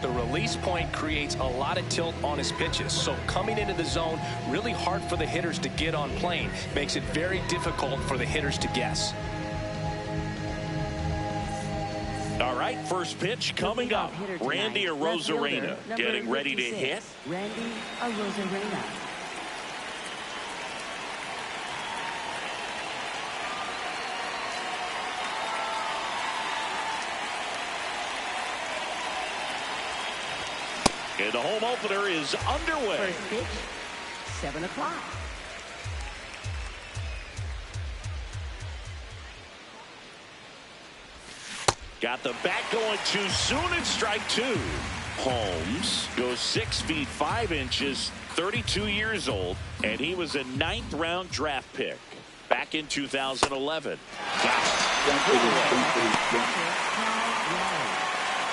The release point creates a lot of tilt on his pitches. So coming into the zone, really hard for the hitters to get on plane. Makes it very difficult for the hitters to guess. All right, first pitch coming up. Randy Arozarena getting ready to hit. Randy Arozarena. And the home opener is underway. First pitch, 7 o'clock. Got the bat going too soon at strike two. Holmes goes 6 feet 5 inches, 32 years old, and he was a 9th round draft pick back in 2011.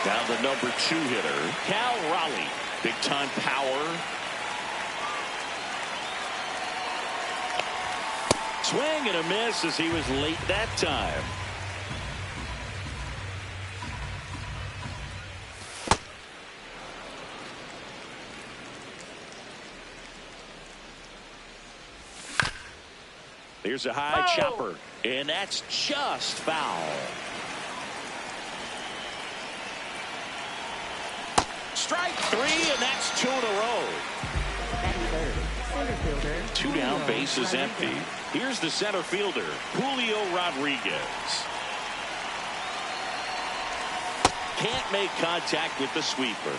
Now the number 2 hitter, Cal Raleigh. Big time power. Swing and a miss as he was late that time. Here's a high chopper, and that's just foul. Strike 3, and that's 2 in a row. 2 down, base is empty. Here's the center fielder, Julio Rodriguez. Can't make contact with the sweeper.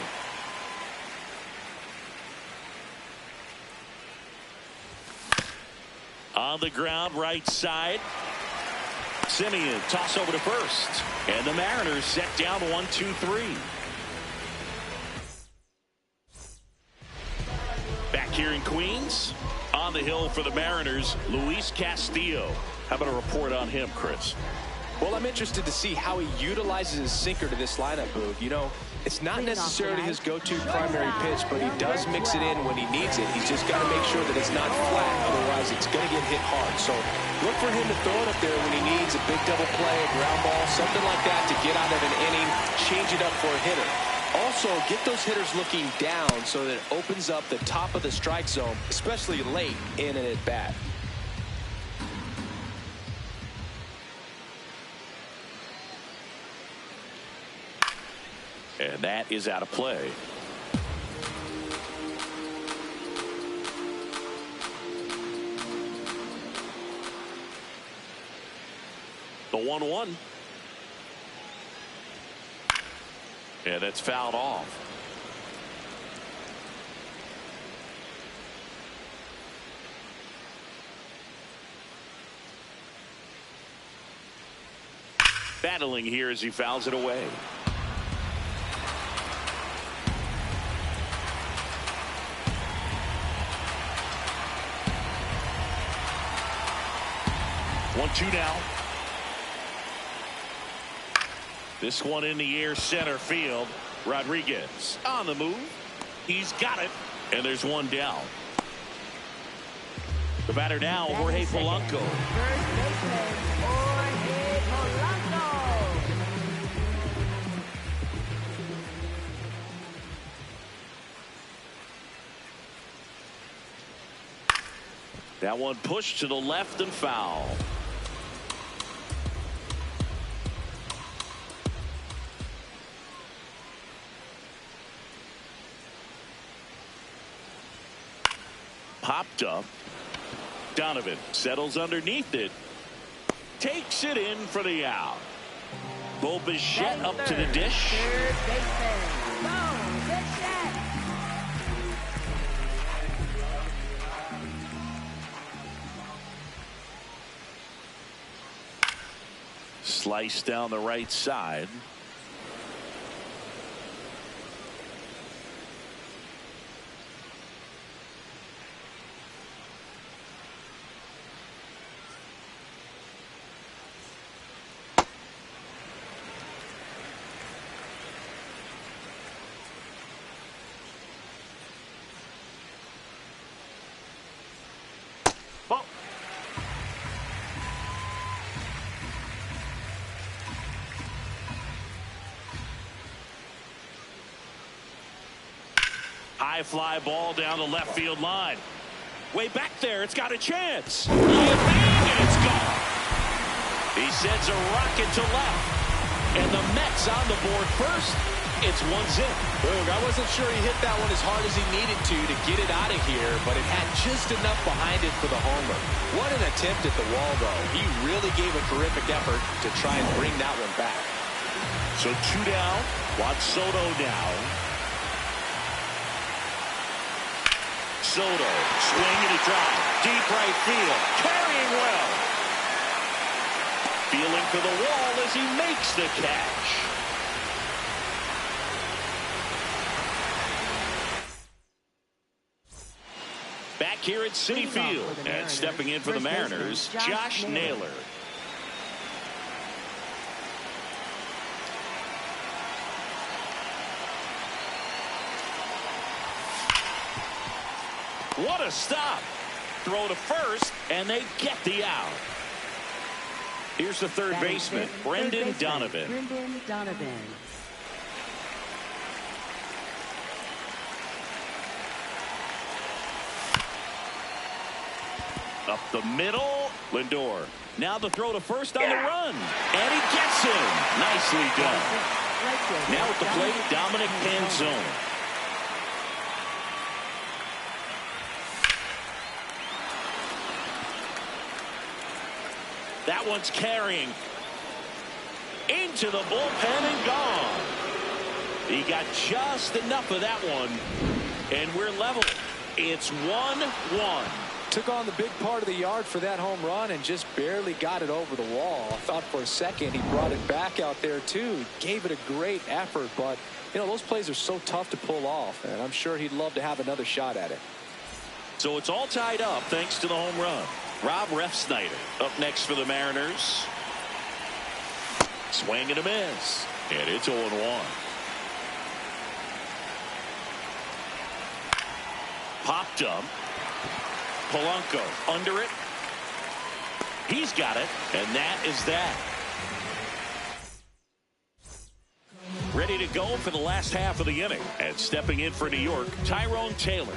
On the ground, right side. Simeon, toss over to first. And the Mariners set down 1-2-3. Back here in Queens, on the hill for the Mariners, Luis Castillo. How about a report on him, Chris? Well, I'm interested to see how he utilizes his sinker to this lineup, Boog. You know, it's not necessarily his go-to primary pitch, but he does mix it in when he needs it. He's just got to make sure that it's not flat, otherwise it's going to get hit hard. So look for him to throw it up there when he needs a big double play, a ground ball, something like that to get out of an inning, change it up for a hitter. Also, get those hitters looking down so that it opens up the top of the strike zone, especially late in an at-bat. And that is out of play. The 1-1. Yeah, that's fouled off. Battling here as he fouls it away. One-two now. This one in the air, center field. Rodriguez on the move. He's got it, and there's one down. The batter now, Jorge Polanco. First baseman, Jorge Polanco. That one pushed to the left and foul. Popped up. Donovan settles underneath it. Takes it in for the out. Bo Bichette up to the dish. Third baseman, Bo Bichette. Slice down the right side. High fly ball down the left field line. Way back there, it's got a chance. And it's gone. He sends a rocket to left. And the Mets on the board first. It's 1-0. Boog, I wasn't sure he hit that one as hard as he needed to get it out of here, but it had just enough behind it for the homer. What an attempt at the wall, though. He really gave a terrific effort to try and bring that one back. So 2 down. Juan Soto down. Soto swinging a drive. Deep right field. Carrying well. Feeling for the wall as he makes the catch. Back here at Citi Field, and stepping in for the Mariners, Josh Naylor. What a stop. Throw to first, and they get the out. Here's the third baseman, Brendan Donovan. Brendan Donovan. Up the middle, Lindor. Now the throw to first on the run. And he gets him. Nicely done. Now at the plate, Dominic Panzone. That one's carrying. Into the bullpen and gone. He got just enough of that one. And we're level. It's 1-1. Took on the big part of the yard for that home run and just barely got it over the wall. I thought for a second he brought it back out there too. He gave it a great effort, but you know, those plays are so tough to pull off, and I'm sure he'd love to have another shot at it. So it's all tied up thanks to the home run. Rob Refsnyder up next for the Mariners. Swing and a miss. And it's 0-1. Popped up. Polanco under it. He's got it, and that is that. Ready to go for the last half of the inning. And stepping in for New York, Tyrone Taylor.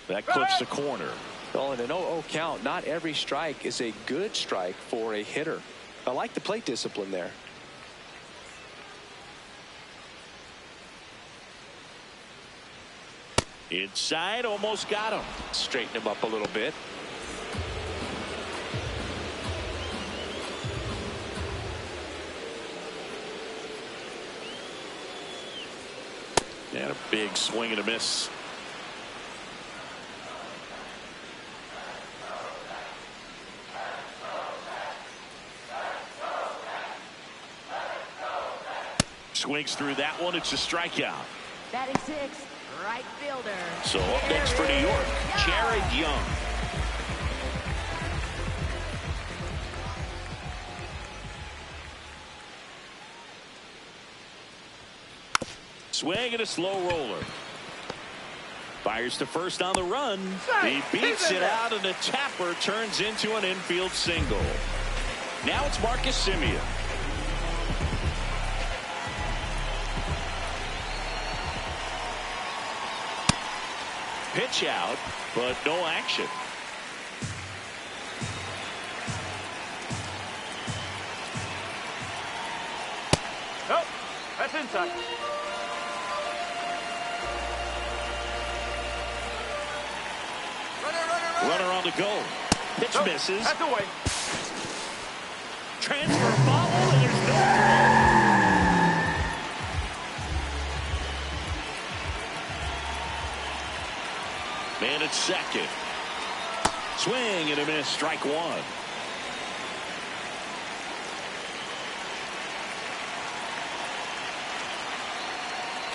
That clips the corner. Well, in an 0-0 count, not every strike is a good strike for a hitter. I like the plate discipline there. Inside, almost got him. Straighten him up a little bit. And a big swing and a miss. Swings through that one. It's a strikeout. Batting sixth, right fielder. So up next for New York, Jared Young. Swing and a slow roller. Fires to first on the run. He beats it out, and the tapper turns into an infield single. Now it's Marcus Semien. Pitch out, but no action. Nope, that's inside. Runner on the go. Pitch Nope, misses. that's away. Transfer bobble, and there's no throw. Man at second. Swing and a miss. Strike one.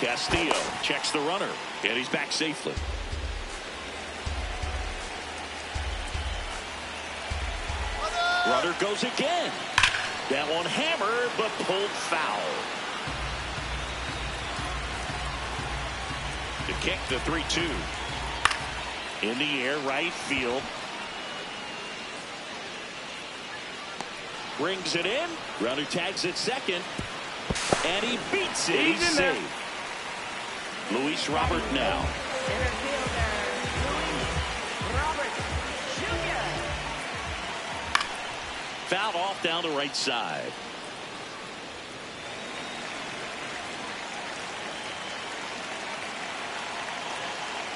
Castillo checks the runner, and he's back safely. Runner goes again. That one hammered, but pulled foul. The kick, the 3-2. In the air, right field. Brings it in. Runner tags at second. And he beats it. He's safe. Luis Robert now. Center fielder, Luis Robert Jr. Fouled off down the right side.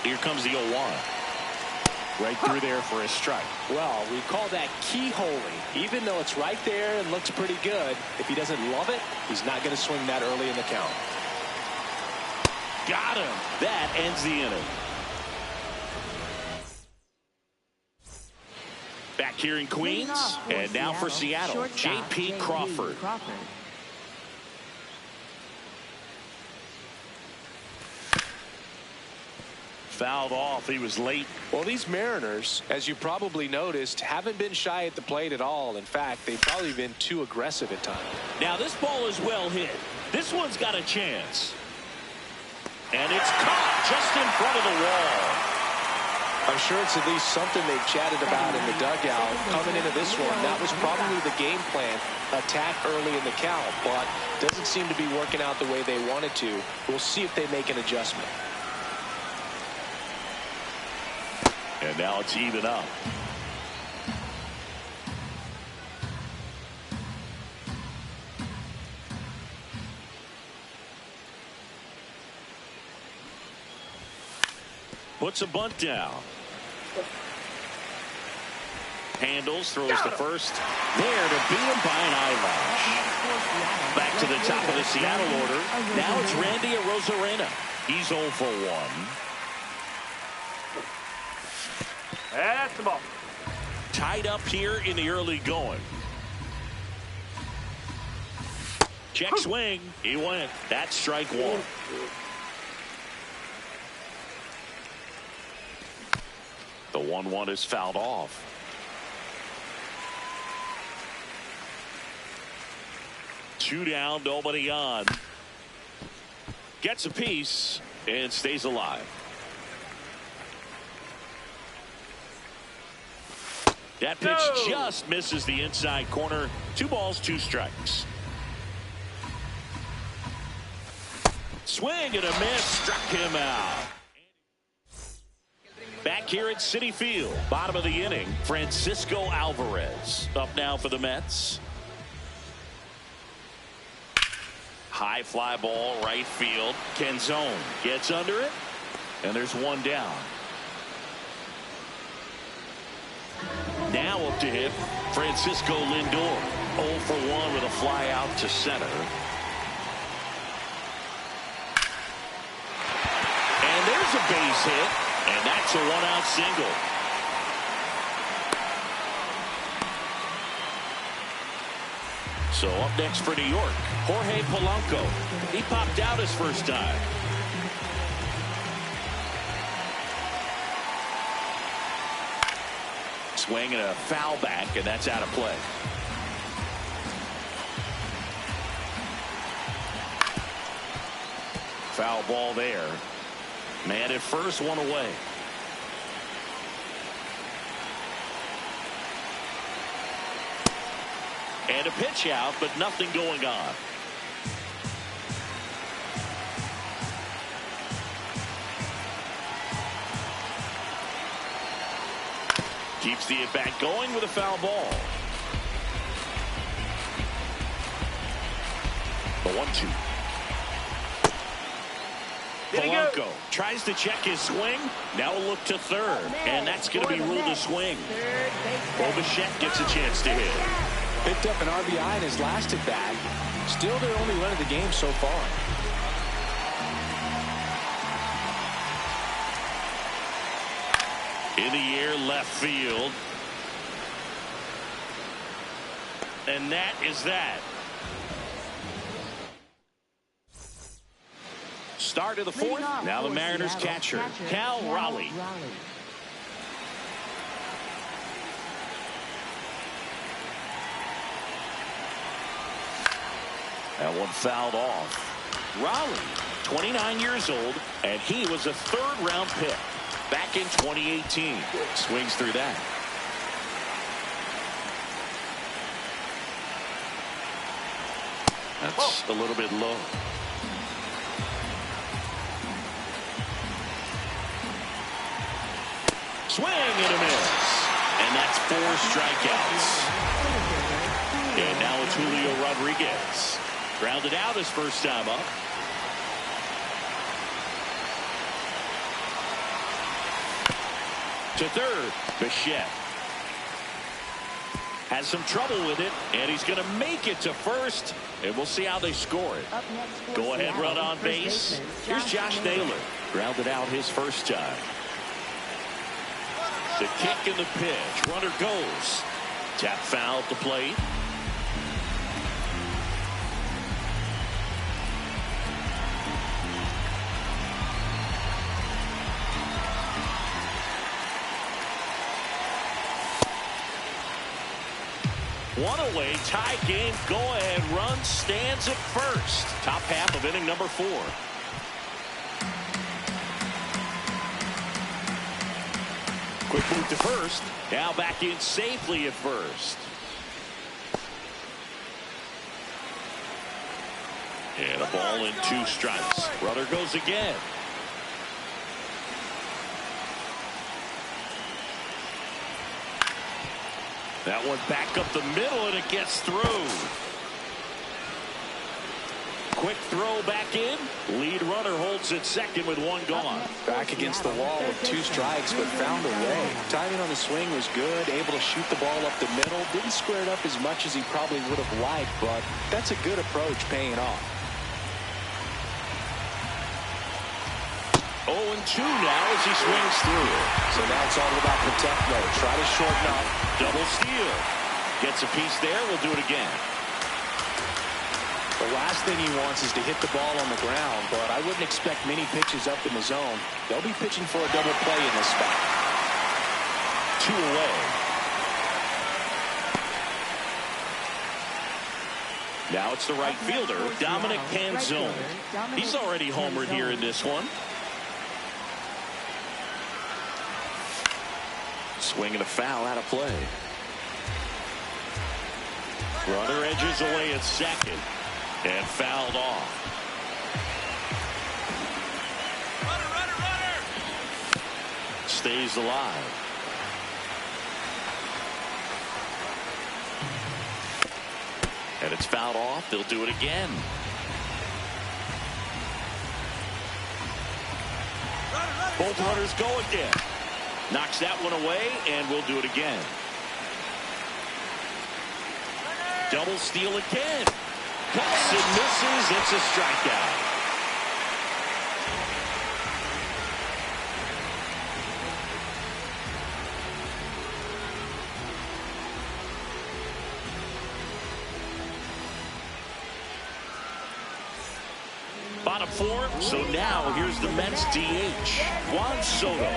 Here comes the 0-1. Right through there for a strike. Well, we call that keyholing. Even though it's right there and looks pretty good, if he doesn't love it, he's not going to swing that early in the count. Got him. That ends the inning. Back here in Queens, and now for Seattle, J.P. Crawford. Fouled off. He was late. Well, these Mariners, as you probably noticed, haven't been shy at the plate at all. In fact, they've probably been too aggressive at times. Now this ball is well hit. This one's got a chance. And it's caught just in front of the wall. I'm sure it's at least something they've chatted about in the dugout. Coming into this one, that was probably the game plan. Attack early in the count, but doesn't seem to be working out the way they wanted to. We'll see if they make an adjustment. And now it's even up. Puts a bunt down. Handles, throws to first. There to beat him by an eyelash. Back to the top of the Seattle order. Now it's Randy Arozarena. He's 0 for 1. That's the ball. Tied up here in the early going. Check swing. He went. That's strike one. The 1-1 is fouled off. Two down, nobody on. Gets a piece and stays alive. That pitch just misses the inside corner. 2 balls, 2 strikes. Swing and a miss. Struck him out. Back here at Citi Field, bottom of the inning, Francisco Alvarez up now for the Mets. High fly ball, right field. Canzone gets under it, and there's one down. Now up to hit, Francisco Lindor. 0 for 1 with a fly out to center. And there's a base hit, and that's a 1-out single. So up next for New York, Jorge Polanco. He popped out his first time. Swing and a foul back, and that's out of play. Foul ball there. Man at first, one away. And a pitch out, but nothing going on. Keeps the at-bat going with a foul ball. The 1-2. Polanco tries to check his swing. Now a look to third. And that's going to be ruled a swing. Bichette gets a chance to hit. Picked up an RBI in his last at-bat. Still their only run of the game so far. In the air, left field. And that is that. Start of the fourth. Now the Mariners catcher, Cal Raleigh. That one fouled off. Raleigh, 29 years old, and he was a third-round pick back in 2018. Swings through that. That's a little bit low. Swing and a miss. And that's 4 strikeouts. And now it's Julio Rodriguez. Grounded out his first time up. To third, Bichette. Has some trouble with it, and he's going to make it to first, and we'll see how they score it. Go ahead, run on base. Here's Josh Naylor. Grounded out his first time. The kick and the pitch. Runner goes. Tap foul at the plate. One away, tie game, go-ahead run stands at first. Top half of inning number 4. Quick move to first. Now back in safely at first. And a ball and 2 strikes. Runner goes again. That one back up the middle, and it gets through. Quick throw back in. Lead runner holds at second with 1 gone. Back against the wall with 2 strikes, but found a way. Timing on the swing was good, able to shoot the ball up the middle. Didn't square it up as much as he probably would have liked, but that's a good approach, paying off. 0-2 now as he swings through. So now it's all about protect mode. Try to shorten up. Double steal. Gets a piece there. We'll do it again. The last thing he wants is to hit the ball on the ground, but I wouldn't expect many pitches up in the zone. They'll be pitching for a double play in this spot. 2 away. Now it's the right fielder, Dominic Canzone. He's already homered here in this one. Swing and a foul out of play. Runner edges away at second and fouled off. Runner. Stays alive. And it's fouled off. They'll do it again. Both runners go again. Knocks that one away, and we'll do it again. Double steal again. Cuts and misses. It's a strikeout. Bottom 4. So now here's the Mets DH, Juan Soto.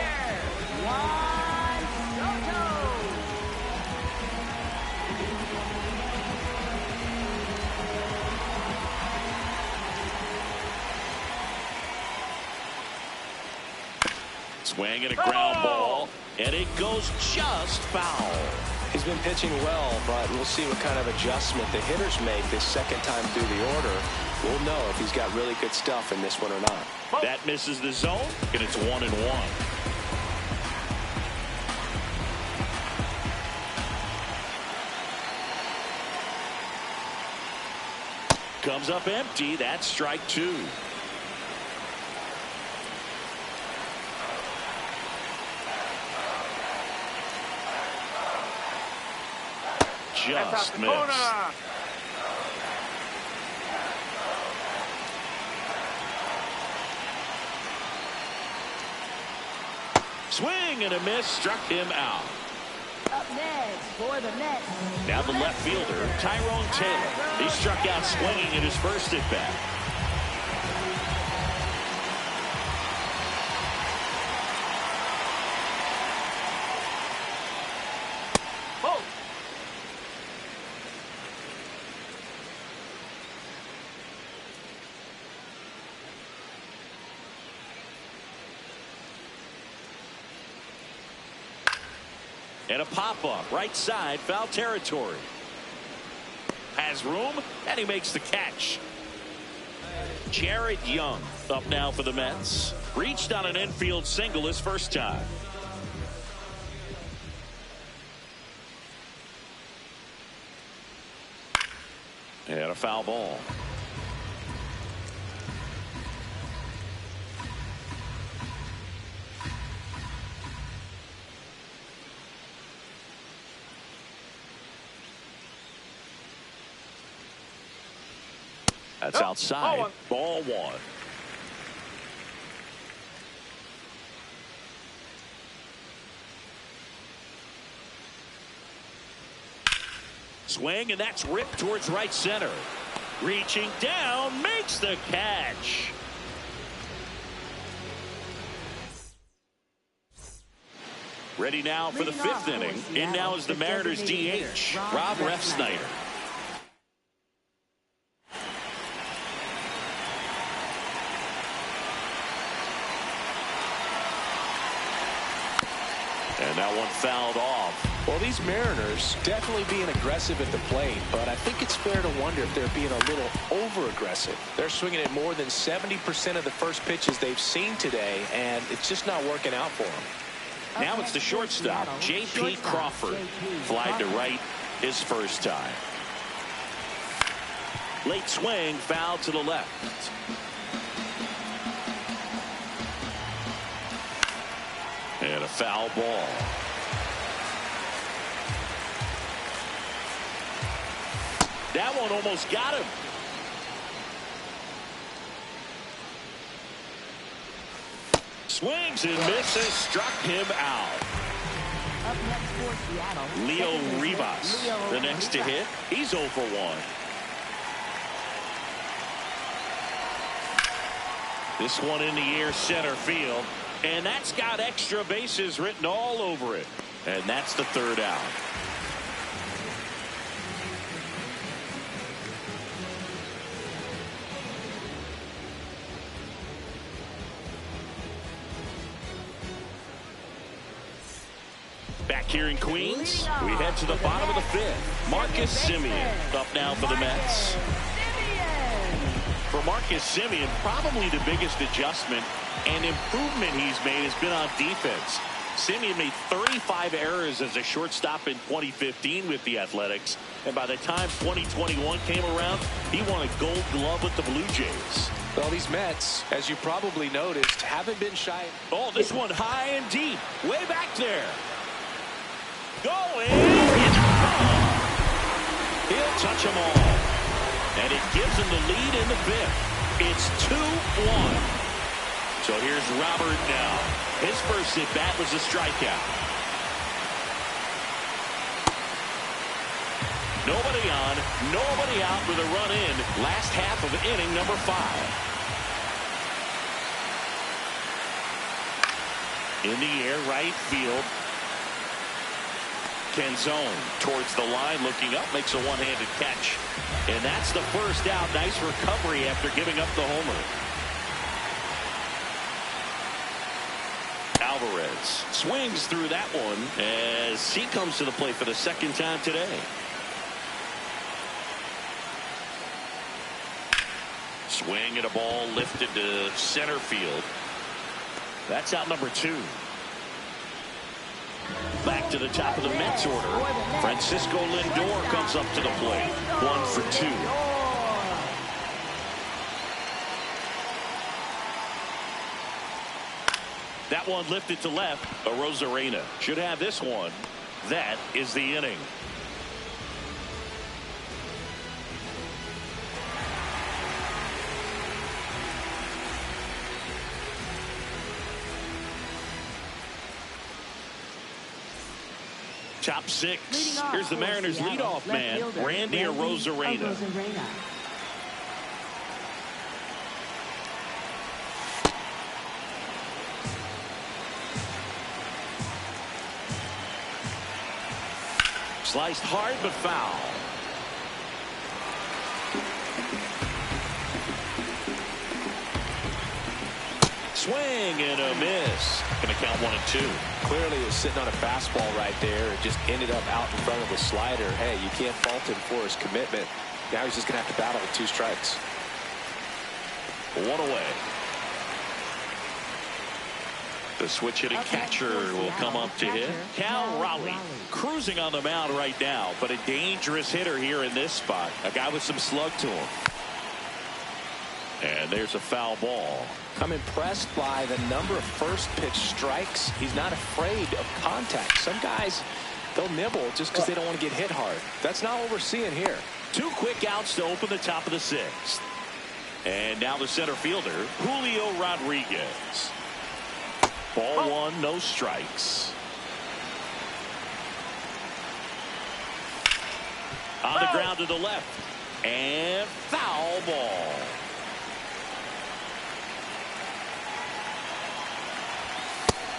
Swing and a ground ball, and it goes just foul. He's been pitching well, but we'll see what kind of adjustment the hitters make this second time through the order. We'll know if he's got really good stuff in this one or not. That misses the zone, and it's 1-1. Comes up empty. That's strike 2. Just missed. Swing and a miss, struck him out. Up next for the Mets. Now the left fielder, Tyrone Taylor. He struck out swinging in his first at bat. And a pop-up, right side, foul territory. has room, and he makes the catch. Jared Young up now for the Mets. Reached on an infield single his first time. And a foul ball. That's outside. Ball one. Swing, and that's ripped towards right center. Reaching down, makes the catch. Ready now for the fifth inning. In now is the Mariners DH, Rob Refsnyder. And that one fouled off. Well, these Mariners definitely being aggressive at the plate, but I think it's fair to wonder if they're being a little over-aggressive. They're swinging at more than 70% of the first pitches they've seen today, and it's just not working out for them. Now it's the shortstop, J.P. Crawford. Flied to right his first time. Late swing, foul to the left. And a foul ball. That one almost got him. Swings and misses, struck him out. Up next for Seattle, Leo Rivas, the next to hit. He's 0 for 1. This one in the air, center field. And that's got extra bases written all over it. And that's the third out. Back here in Queens, we head to the bottom of the fifth. Marcus Semien up now for the Mets. For Marcus Semien, probably the biggest adjustment and improvement he's made has been on defense. Semien made 35 errors as a shortstop in 2015 with the Athletics, and by the time 2021 came around, he won a Gold Glove with the Blue Jays. Well, these Mets, as you probably noticed, haven't been shy. Oh, this one high and deep, way back there. Going, it's gone. He'll touch them all, and it gives him the lead in the fifth. It's 2-1. So here's Robert now. His first at bat was a strikeout. Nobody on, nobody out with a run in. Last half of inning number 5. In the air, right field. Canzone towards the line, looking up, makes a one-handed catch. And that's the first out. Nice recovery after giving up the homer. Alvarez swings through that one as he comes to the plate for the second time today. Swing and a ball lifted to center field. That's out number 2. Back to the top of the Mets order. Francisco Lindor comes up to the plate. 1 for 2. That one lifted to left. Arozarena should have this one. That is the inning. Top 6. Here's the Mariners leadoff man, Randy Arozarena. Sliced hard but foul. Swing and a miss. Gonna count 1 and 2. Clearly he was sitting on a fastball right there. It just ended up out in front of the slider. Hey, you can't fault him for his commitment. Now he's just going to have to battle with 2 strikes. 1 away. The switch hitting catcher will come up to hit. Cal Raleigh cruising on the mound right now, but a dangerous hitter here in this spot. A guy with some slug to him. And there's a foul ball. I'm impressed by the number of first pitch strikes. He's not afraid of contact. Some guys, they'll nibble just because they don't want to get hit hard. That's not what we're seeing here. 2 quick outs to open the top of the 6th. And now the center fielder, Julio Rodriguez. Ball 1, no strikes. On the ground to the left. And foul ball.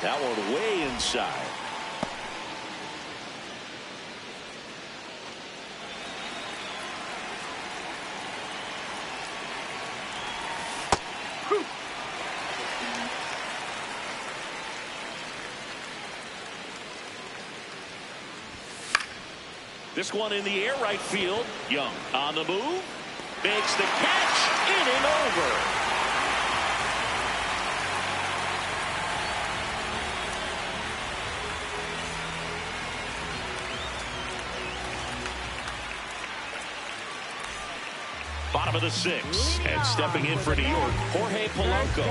That one way inside. This one in the air, right field. Young on the move. Makes the catch. Inning over. Bottom of the 6th, and stepping in for New York, Jorge Polanco.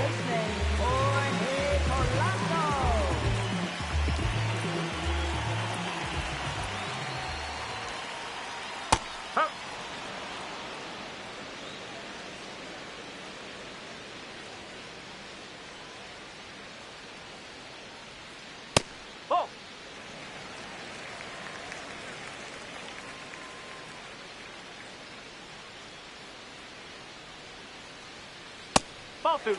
Ball 2.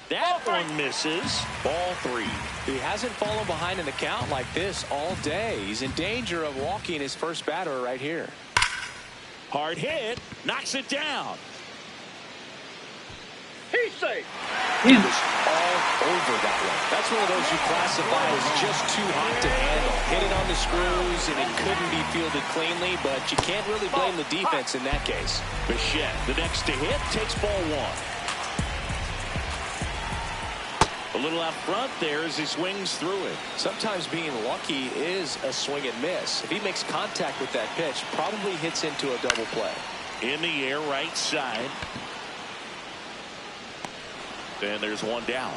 That one misses. Ball 3. He hasn't fallen behind in the count like this all day. He's in danger of walking his first batter right here. Hard hit. Knocks it down. He's safe. He was all over that one. That's one of those you classify as just too hot to handle. Hit it on the screws, and it couldn't be fielded cleanly, but you can't really blame the defense in that case. Bichette, the next to hit, takes ball 1. A little out front there as he swings through it. Sometimes being lucky is a swing and miss. If he makes contact with that pitch, probably hits into a double play. In the air, right side. And there's one down.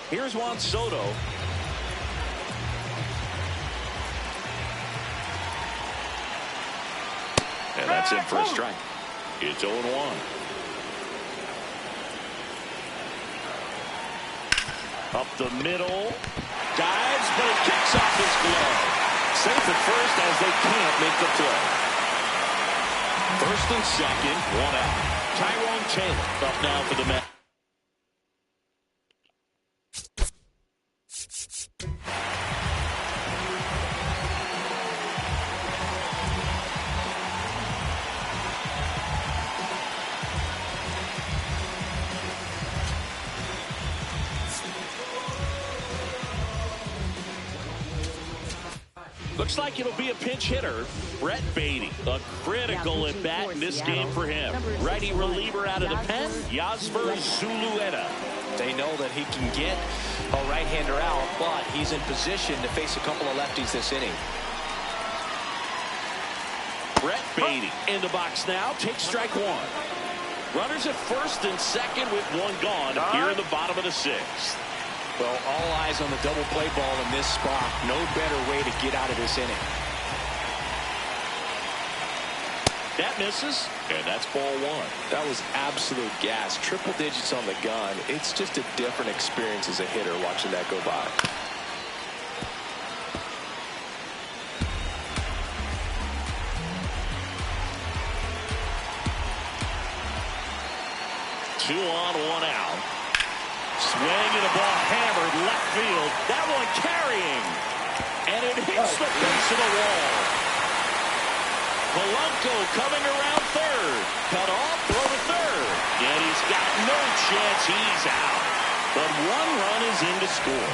Here's Juan Soto. And that's in for a strike. It's 0-1. Up the middle. Dives, but it kicks off his glove. Safe at first as they can't make the play. First and second, 1 out. Tyrone Taylor up now for the Mets. Looks like it'll be a pinch hitter. Brett Beatty, a critical at bat in this game for him. Righty reliever out of the pen, Yasver Zulueta. They know that he can get a right-hander out, but he's in position to face a couple of lefties this inning. Brett Beatty in the box now, takes strike 1. Runners at first and second with 1 gone here in the bottom of the 6th. Well, all eyes on the double play ball in this spot. No better way to get out of this inning. That misses, and that's ball 1. That was absolute gas. Triple digits on the gun. It's just a different experience as a hitter watching that go by. Two on, 1 out. Swing and a ball hammered left field. That one carrying. And it hits the face of the wall. Polanco coming around third. Cut off, throw to third. And he's got no chance. He's out. But one run is in to score.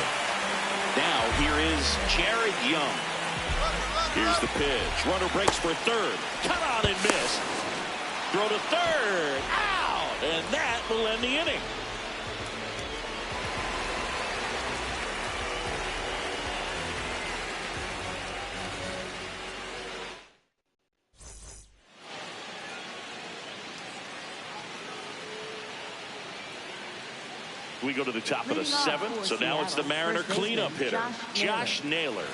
Now here is Jared Young. Here's the pitch. Runner breaks for third. Cut on and missed. Throw to third. Out. And that will end the inning. We go to the top of the seventh, so now it's the Mariner cleanup hitter, Josh Naylor.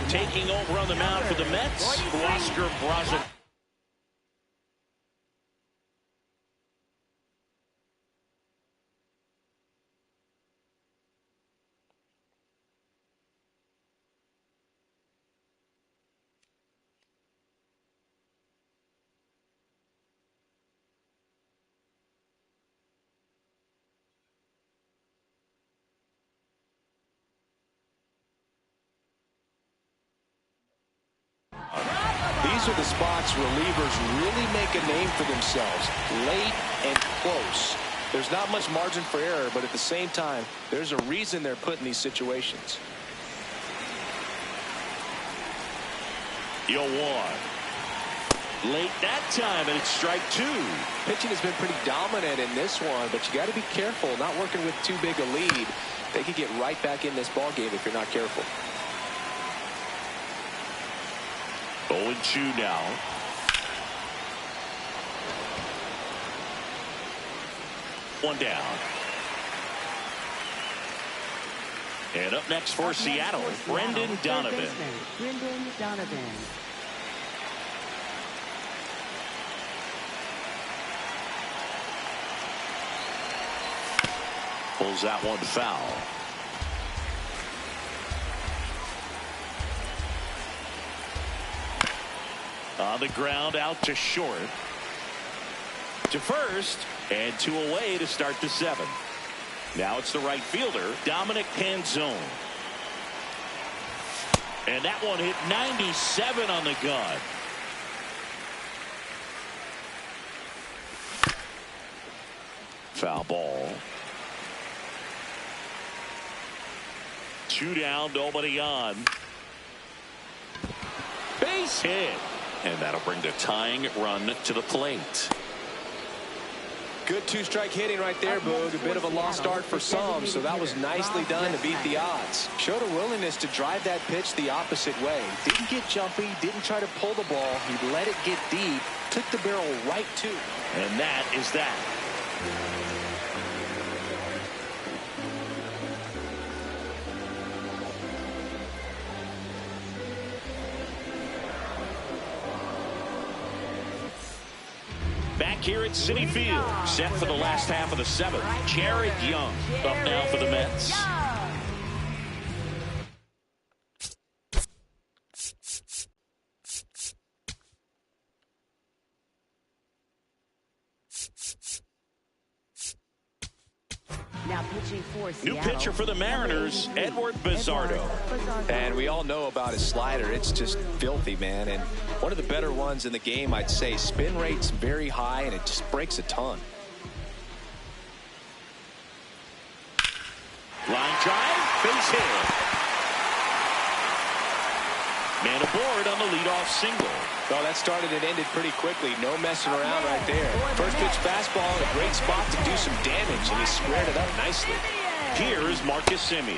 Taking over on the mound for the Mets, Oscar Brazo. These are the spots relievers really make a name for themselves, late and close. There's not much margin for error, but at the same time, there's a reason they're put in these situations. 0-1. Late that time, and it's strike two. Pitching has been pretty dominant in this one, but you got to be careful, not working with too big a lead. They could get right back in this ball game if you're not careful. 0-2 now. One down. And up next for Seattle, Brendan Donovan. Brendan Donovan. Pulls that one foul. On the ground, out to short. To first, and two away to start the seventh. Now it's the right fielder, Dominic Canzone. And that one hit 97 on the gun. Foul ball. Two down, nobody on. Base hit. And that'll bring the tying run to the plate. Good two-strike hitting right there, Boog. A bit of a lost start for some, so that was nicely done to beat the odds. Showed a willingness to drive that pitch the opposite way. Didn't get jumpy, didn't try to pull the ball. He let it get deep, took the barrel right to. And that is that. Back here at Citi Field, set for the last half of the seventh. Jared Young up now for the Mets. Now pitching for New Seattle. pitcher for the Mariners, Edward Bizzardo. And we all know about his slider. It's just filthy, man. And one of the better ones in the game, I'd say. Spin rate's very high, and it just breaks a ton. Line drive, base hit. Man aboard on the leadoff single. Well, that started and ended pretty quickly. No messing around right there. First pitch fastball in a great spot to do some damage, and he squared it up nicely. Here is Marcus Semien.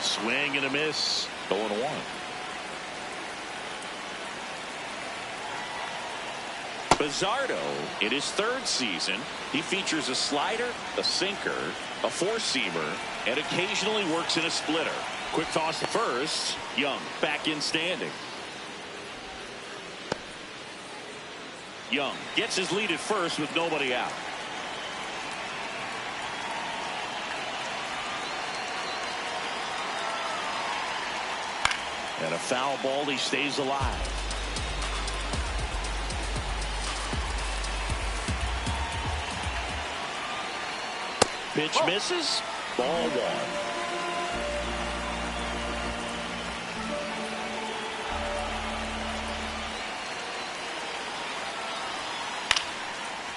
Swing and a miss. 0-1. Bizzardo, in his third season, he features a slider, a sinker, a four-seamer, and occasionally works in a splitter. Quick toss to first. Young back in standing. Young gets his lead at first with nobody out. And a foul ball, he stays alive. Pitch misses. Ball one.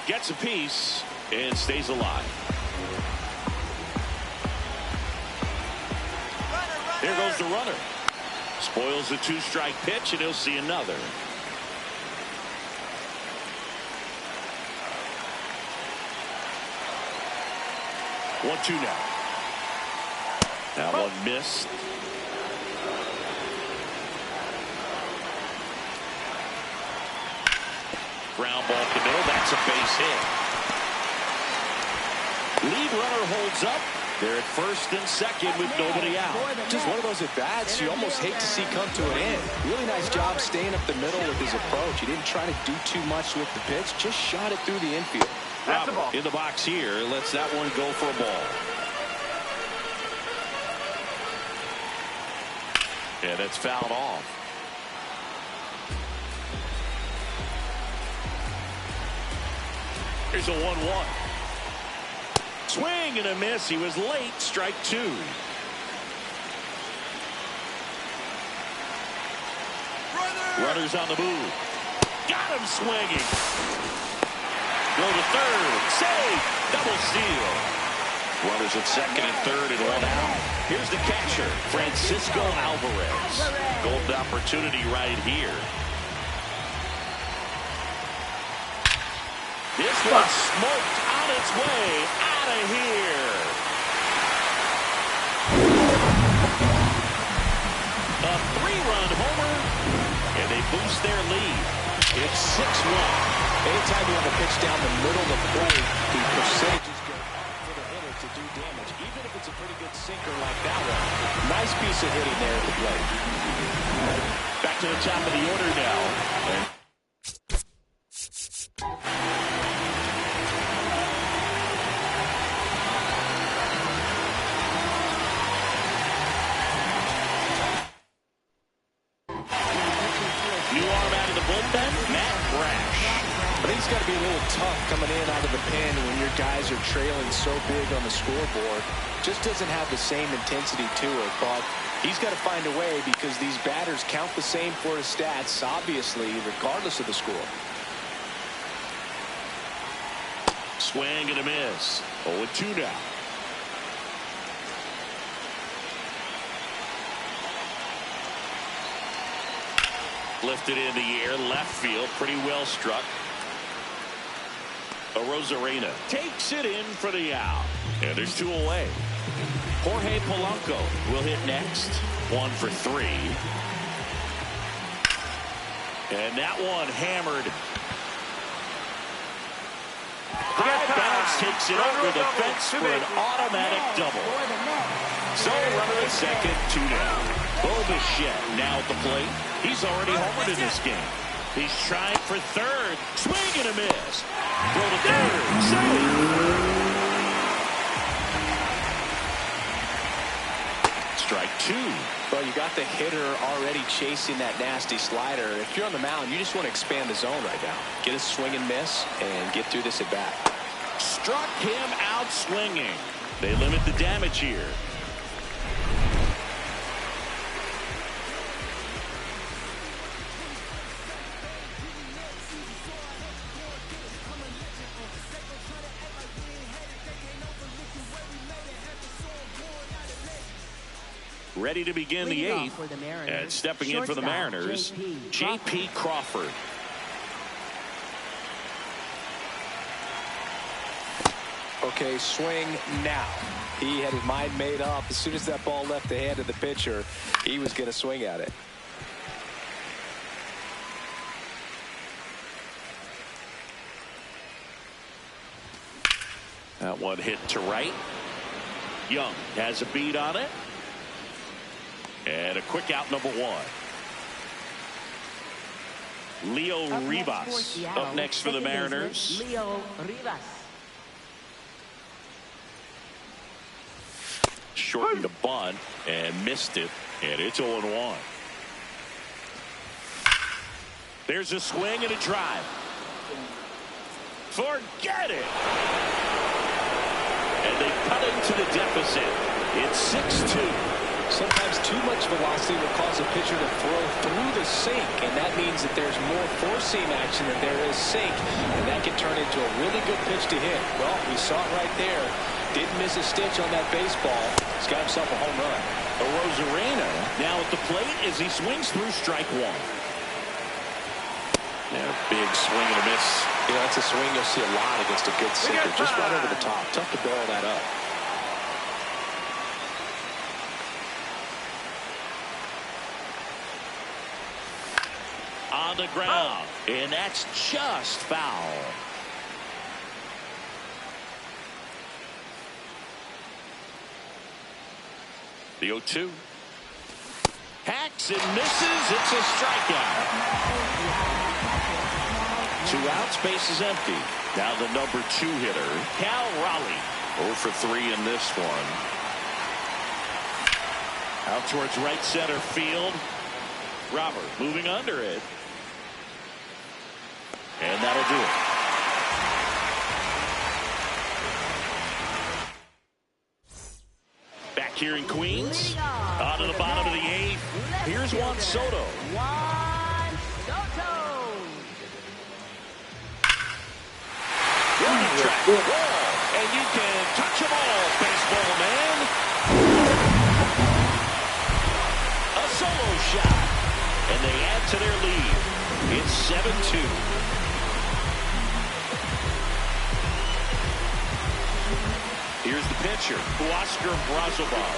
Gets a piece and stays alive. There goes the runner. Spoils the 2-strike pitch, and he'll see another. One-two now. That one missed. Ground ball to middle. That's a base hit. Lead runner holds up. They're at first and second with nobody out. Just one of those at-bats you almost hate to see come to an end. Really nice job staying up the middle with his approach. He didn't try to do too much with the pitch. Just shot it through the infield. Robert in the box here lets that one go for a ball. And it's fouled off. Here's a 1-1. Swing and a miss. He was late. Strike two. Runners on the move. Got him swinging. Go to third. Save. Double steal. Runners at second and third and one out. Here's the catcher, Francisco Alvarez. Golden opportunity right here. This one smoked on its way out of here. A 3-run homer, and they boost their lead. It's 6-1. Anytime you have a pitch down the middle of the plate, the percentages go up for the hitter to do damage, even if it's a pretty good sinker like that one. Nice piece of hitting there at the plate. Back to the top of the order now. New arm out of the bullpen, Matt Brash. I think it's got to be a little tough coming in out of the pen when your guys are trailing so big on the scoreboard. Just doesn't have the same intensity to it, but he's got to find a way because these batters count the same for his stats, obviously, regardless of the score. Swing and a miss. 0-2 now. Lifted in the air, left field, pretty well struck. Rosarena takes it in for the out. And there's two away. Jorge Polanco will hit next. 1 for 3. And that one hammered. High bounce takes it over the fence for an automatic double. So runner at second, 2 down. Bo Bichette now at the plate. He's already homered in this game. He's trying for third. Swing and a miss. Throw to third. Save. Strike two. Well, you got the hitter already chasing that nasty slider. If you're on the mound, you just want to expand the zone right now. Get a swing and miss and get through this at bat. Struck him out swinging. They limit the damage here. Ready to begin the 8th, and stepping in for the Mariners, J.P. Crawford. Okay, swing now. He had his mind made up. As soon as that ball left the hand of the pitcher, he was going to swing at it. That one hit to right. Young has a beat on it. And a quick out, number 1. Leo Rivas up next for the Mariners. Leo Rivas. Shortened the bunt and missed it. And it's 0-1. There's a swing and a drive. Forget it. And they cut into the deficit. It's 6-2. Sometimes too much velocity will cause a pitcher to throw through the sink, and that means that there's more four-seam action than there is sink, and that can turn into a really good pitch to hit. Well, we saw it right there. Didn't miss a stitch on that baseball. He's got himself a home run. Rosarena now at the plate as he swings through strike one. Yeah, big swing and a miss. You know, that's a swing you'll see a lot against a good sinker. Just right over the top. Tough to barrel that up. On the ground, and that's just foul. The 0-2. Hacks and misses. It's a strikeout. 2 outs, base is empty. Now the number 2 hitter, Cal Raleigh. 0 for 3 in this one. Out towards right center field. Robert moving under it. And that'll do it. Back here in Queens. On to the bottom of the 8th. Here's Juan Soto. Juan Soto. Running track ball. And you can touch them all, baseball man. A solo shot. And they add to their lead. It's 7-2. Here's the pitcher, Oscar Brazobal.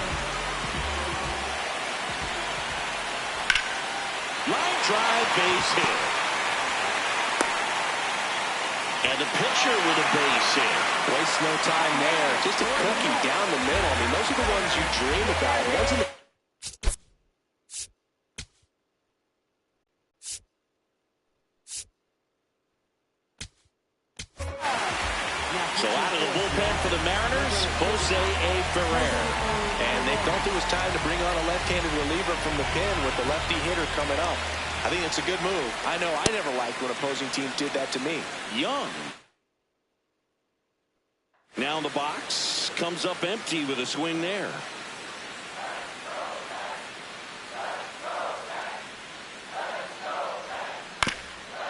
Line drive, base hit. And the pitcher with a base hit. Waste no time there. Just a cookie down the middle. I mean, those are the ones you dream about. Ones in the So out of the bullpen for the Mariners, Jose A. Ferrer. And they felt it was time to bring on a left-handed reliever from the pen with the lefty hitter coming up. I think it's a good move. I know I never liked when opposing teams did that to me. Young. Now in the box, comes up empty with a swing there.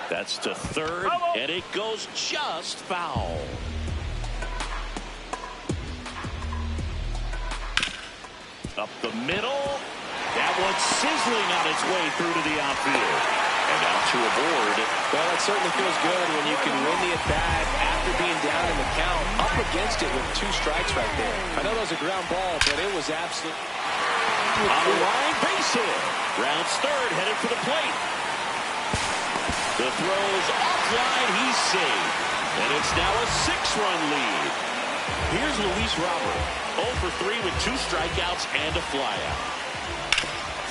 That's to third, and it goes just foul. Up the middle. That one's sizzling on its way through to the outfield. And out to a board. Well, it certainly feels good when you can win the at-bat after being down in the count, up against it with 2 strikes right there. I know that was a ground ball, but it was absolute. On the line, base hit. Rounds third, headed for the plate. The throw's offline, he's saved. And it's now a 6-run lead. Here's Luis Robert. 0 for 3 with 2 strikeouts and a flyout.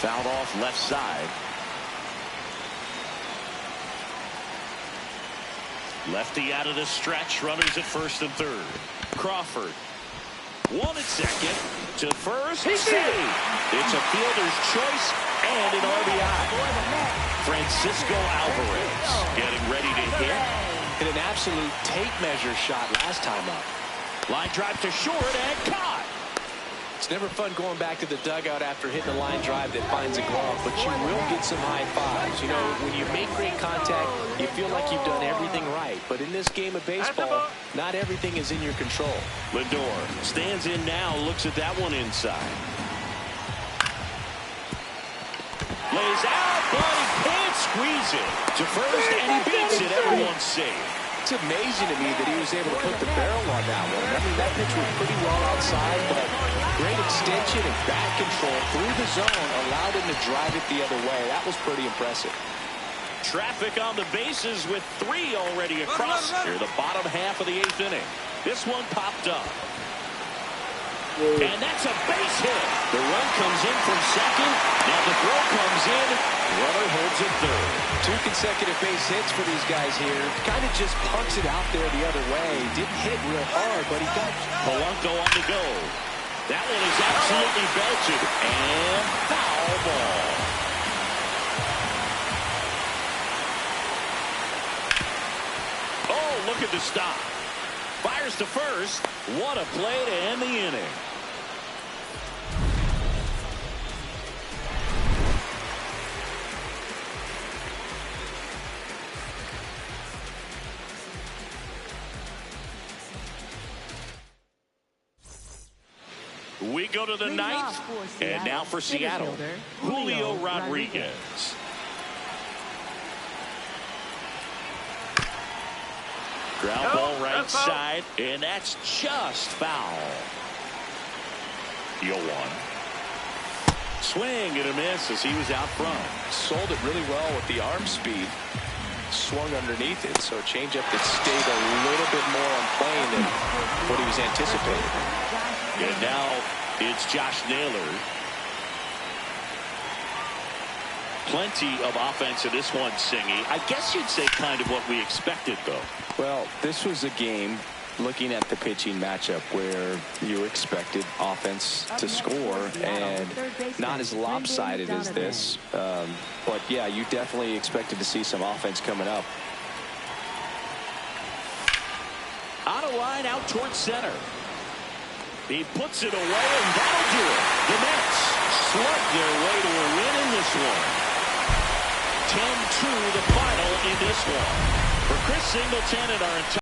Fouled off left side. Lefty out of the stretch. Runners at first and third. Crawford. 1 at second. To first. Save. It's a fielder's choice and an RBI. Francisco Alvarez getting ready to hit. Hit an absolute tape measure shot last time up. Line drive to short and caught. It's never fun going back to the dugout after hitting a line drive that finds a glove, but you will get some high fives. You know, when you make great contact, you feel like you've done everything right. But in this game of baseball, not everything is in your control. Lindor stands in now, looks at that one inside. Lays out, but he can't squeeze it. To first, and he beats it. Everyone's safe. It's amazing to me that he was able to put the barrel on that one. I mean, that pitch was pretty well outside, but great extension and bat control through the zone allowed him to drive it the other way. That was pretty impressive. Traffic on the bases with 3 already across here, the bottom half of the 8th inning. This one popped up. And that's a base hit. The run comes in from second. Now the throw comes in. Runner holds at third. 2 consecutive base hits for these guys here. Kind of just punts it out there the other way. Didn't hit real hard, but he got Polanco on the go. That one is absolutely belted. And foul ball. Oh, look at the stop. Fires to first. What a play to end the inning. We go to the ninth, and now for Seattle, Julio Rodriguez. Ground ball right side, and that's just foul. 0-1. Swing and a miss as he was out front. Sold it really well with the arm speed. Swung underneath it, so a changeup that stayed a little bit more on plane than what he was anticipating. And now it's Josh Naylor. Plenty of offense in this one, Singy. I guess you'd say kind of what we expected, though. Well, this was a game, looking at the pitching matchup, where you expected offense to score, and not as lopsided as this. But, yeah, you definitely expected to see some offense coming up. On a line out towards center. He puts it away, and that'll do it. The Mets slug their way to a win in this one. 10-2 the final in this one. For Chris Singleton and our entire